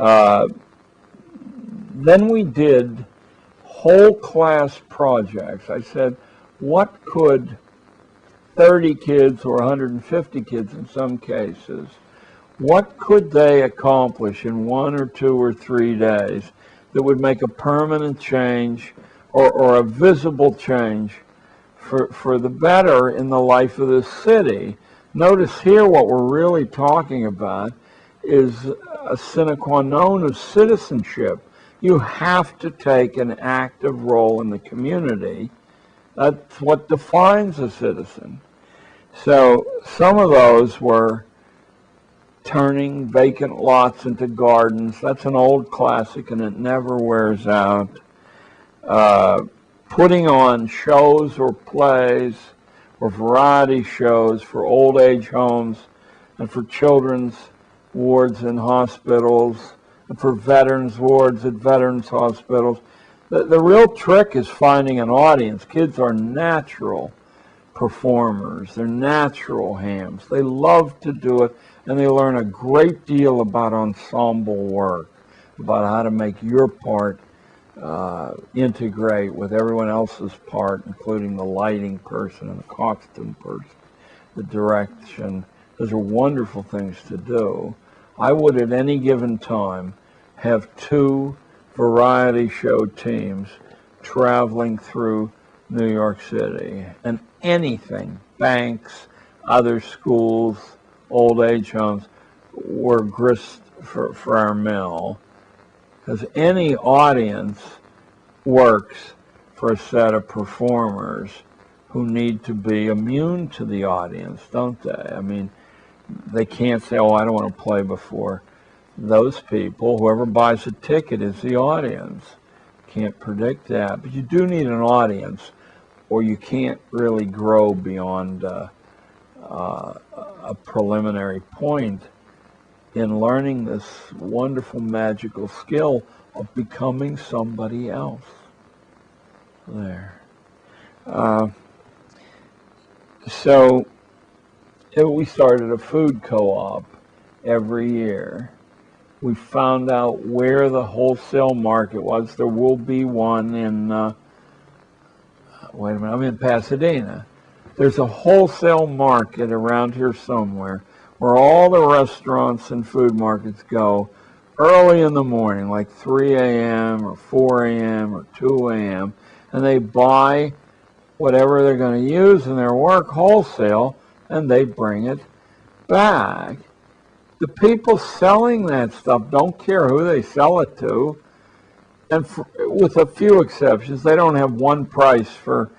Uh, then we did whole class projects. I said, what could 30 kids or 150 kids in some cases, what could they accomplish in 1 or 2 or 3 days that would make a permanent change or a visible change for the better in the life of the city? Notice here what we're really talking about is a sine qua non of citizenship. You have to take an active role in the community. That's what defines a citizen. So some of those were turning vacant lots into gardens. That's an old classic and it never wears out. Putting on shows or plays or variety shows for old age homes and for children's wards in hospitals and for veterans wards at veterans hospitals. The real trick is finding an audience. Kids are natural performers. They're natural hams. They love to do it, and they learn a great deal about ensemble work, about how to make your part integrate with everyone else's part, including the lighting person and the costume person, the direction. Those are wonderful things to do. I would at any given time have 2 variety show teams traveling through New York City, and anything, banks, other schools, old age homes, were grist for our mill, because any audience works for a set of performers who need to be immune to the audience, don't they? I mean, they can't say, oh, I don't want to play before those people. Whoever buys a ticket is the audience. Can't predict that, but you do need an audience, or you can't really grow beyond a preliminary point in learning this wonderful magical skill of becoming somebody else. There. So we started a food co-op every year. We found out where the wholesale market was. There will be one in, wait a minute, I'm in Pasadena. There's a wholesale market around here somewhere where all the restaurants and food markets go early in the morning, like 3 a.m. or 4 a.m. or 2 a.m., and they buy whatever they're going to use in their work wholesale, and they bring it back. The people selling that stuff don't care who they sell it to, and with a few exceptions, they don't have one price for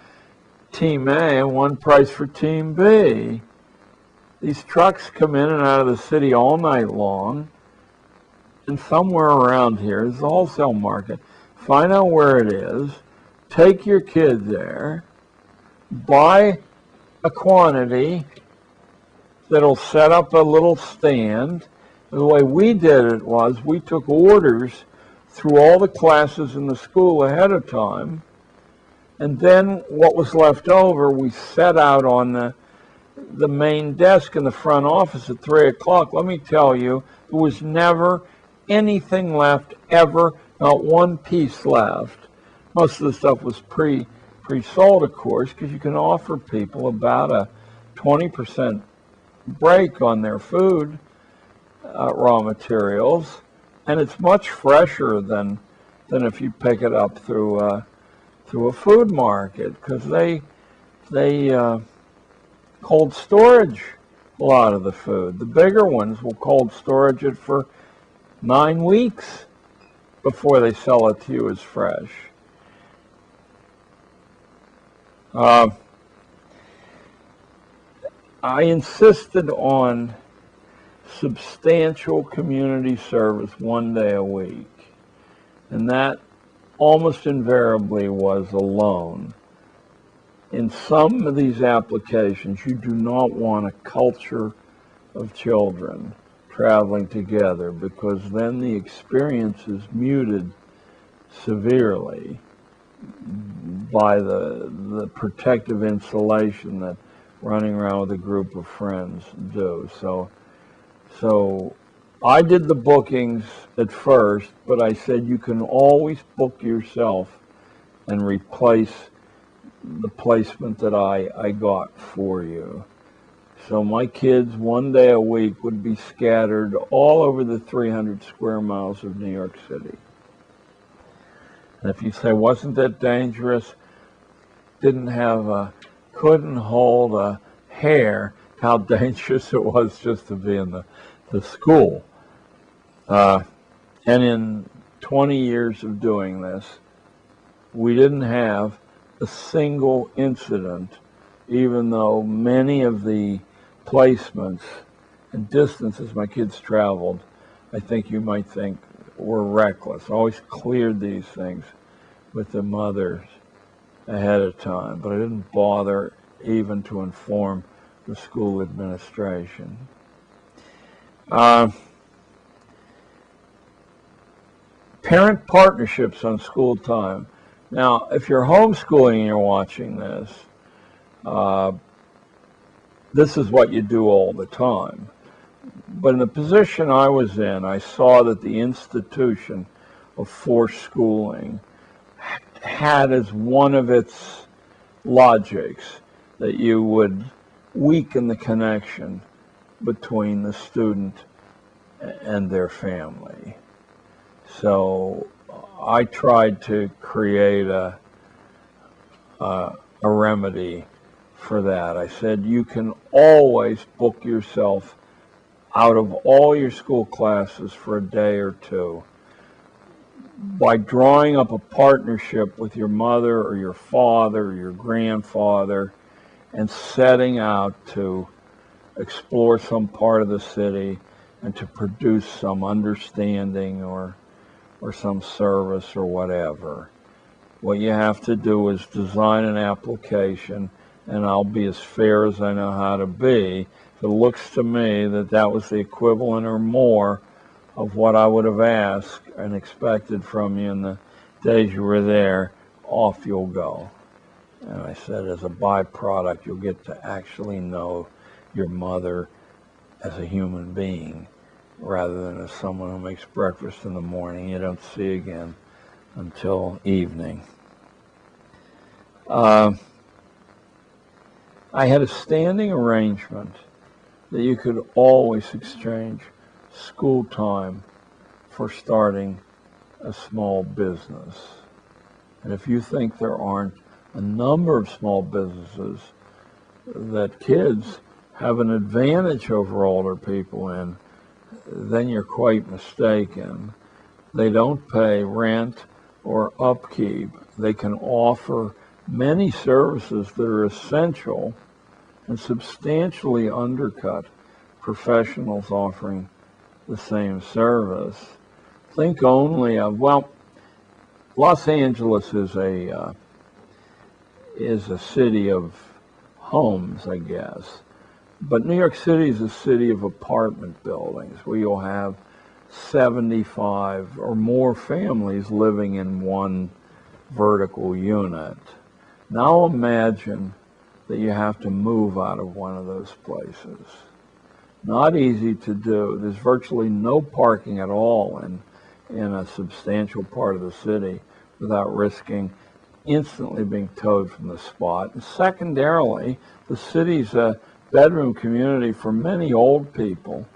Team A and one price for Team B. These trucks come in and out of the city all night long, and somewhere around here is the wholesale market. Find out where it is, take your kid there, buy a quantity that'll set up a little stand. The way we did it was we took orders through all the classes in the school ahead of time, and then what was left over we set out on the main desk in the front office at 3 o'clock. Let me tell you, there was never anything left, ever, not one piece left. Most of the stuff was pre-sold, of course, because you can offer people about a 20% break on their food raw materials, and it's much fresher than if you pick it up through a food market, because they cold storage a lot of the food. The bigger ones will cold storage it for 9 weeks before they sell it to you as fresh. I insisted on substantial community service 1 day a week, and that almost invariably was alone. In some of these applications, you do not want a culture of children traveling together, because then the experience is muted severely by the protective insulation that running around with a group of friends do. So I did the bookings at first, but I said you can always book yourself and replace the placement that I got for you. So my kids 1 day a week would be scattered all over the 300 square miles of New York City. And if you say, wasn't that dangerous? Couldn't hold a hair, how dangerous it was just to be in the school. And in 20 years of doing this, we didn't have a single incident, even though many of the placements and distances my kids traveled, I think you might think were reckless. I always cleared these things with the mothers ahead of time, but I didn't bother even to inform the school administration. Parent partnerships on school time. Now, if you're homeschooling and you're watching this, this is what you do all the time. But in the position I was in, I saw that the institution of forced schooling had as one of its logics that you would weaken the connection between the student and their family. So I tried to create a remedy for that. I said you can always book yourself out of all your school classes for a day or two by drawing up a partnership with your mother or your father or your grandfather and setting out to explore some part of the city and to produce some understanding or some service or whatever. What you have to do is design an application, and I'll be as fair as I know how to be. If it looks to me that that was the equivalent or more of what I would have asked and expected from you in the days you were there, off you'll go. And I said, as a byproduct, you'll get to actually know your mother as a human being, rather than as someone who makes breakfast in the morning you don't see again until evening. I had a standing arrangement that you could always exchange school time for starting a small business. And if you think there aren't a number of small businesses that kids have an advantage over older people in, then you're quite mistaken. They don't pay rent or upkeep. They can offer many services that are essential and substantially undercut professionals offering the same service. Think only of, well, Los Angeles is a city of homes, I guess. But New York City is a city of apartment buildings where you'll have 75 or more families living in one vertical unit. Now imagine that you have to move out of one of those places. Not easy to do. There's virtually no parking at all in a substantial part of the city without risking instantly being towed from the spot. And secondarily, the city's a bedroom community for many old people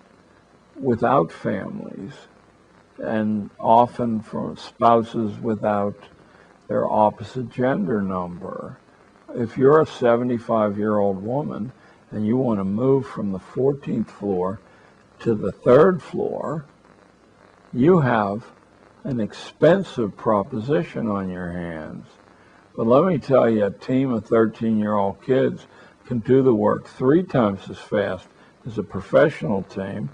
without families, and often for spouses without their opposite gender number. If you're a 75-year-old woman and you want to move from the 14th floor to the 3rd floor, you have an expensive proposition on your hands. But let me tell you, a team of 13-year-old kids can do the work 3 times as fast as a professional team,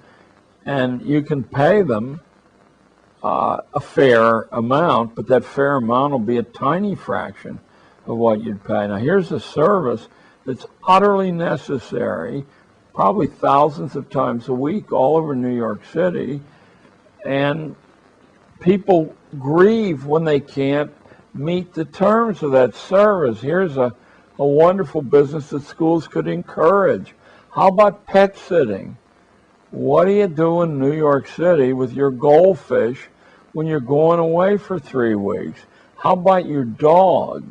and you can pay them a fair amount, but that fair amount will be a tiny fraction of what you'd pay. Now, here's a service that's utterly necessary, probably thousands of times a week all over New York City, and people grieve when they can't meet the terms of that service. Here's a wonderful business that schools could encourage. How about pet sitting? What do you do in New York City with your goldfish when you're going away for 3 weeks? How about your dog?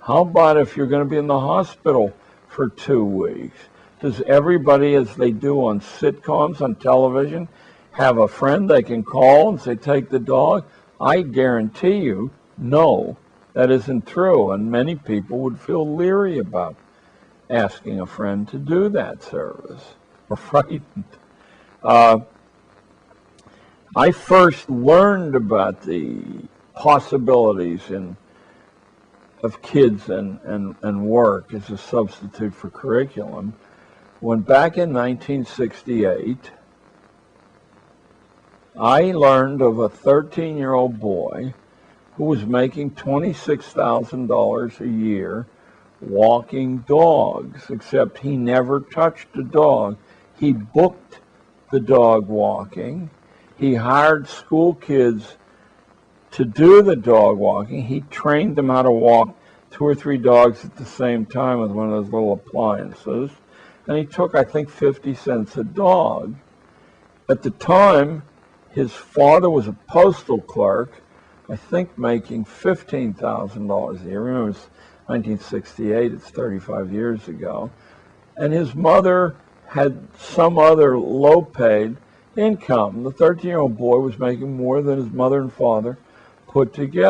How about if you're going to be in the hospital for 2 weeks? Does everybody, as they do on sitcoms on television, have a friend they can call and say, take the dog? I guarantee you, no, that isn't true. And many people would feel leery about asking a friend to do that service, or frightened. I first learned about the possibilities of kids and work as a substitute for curriculum when back in 1968, I learned of a 13-year-old boy who was making $26,000 a year walking dogs, except he never touched a dog. He booked the dog walking. He hired school kids to do the dog walking. He trained them how to walk 2 or 3 dogs at the same time with one of those little appliances. And he took, I think, 50 cents a dog. At the time, his father was a postal clerk, I think making $15,000 a year. Remember, it was 1968, it's 35 years ago. And his mother had some other low-paid income. The 13-year-old boy was making more than his mother and father put together.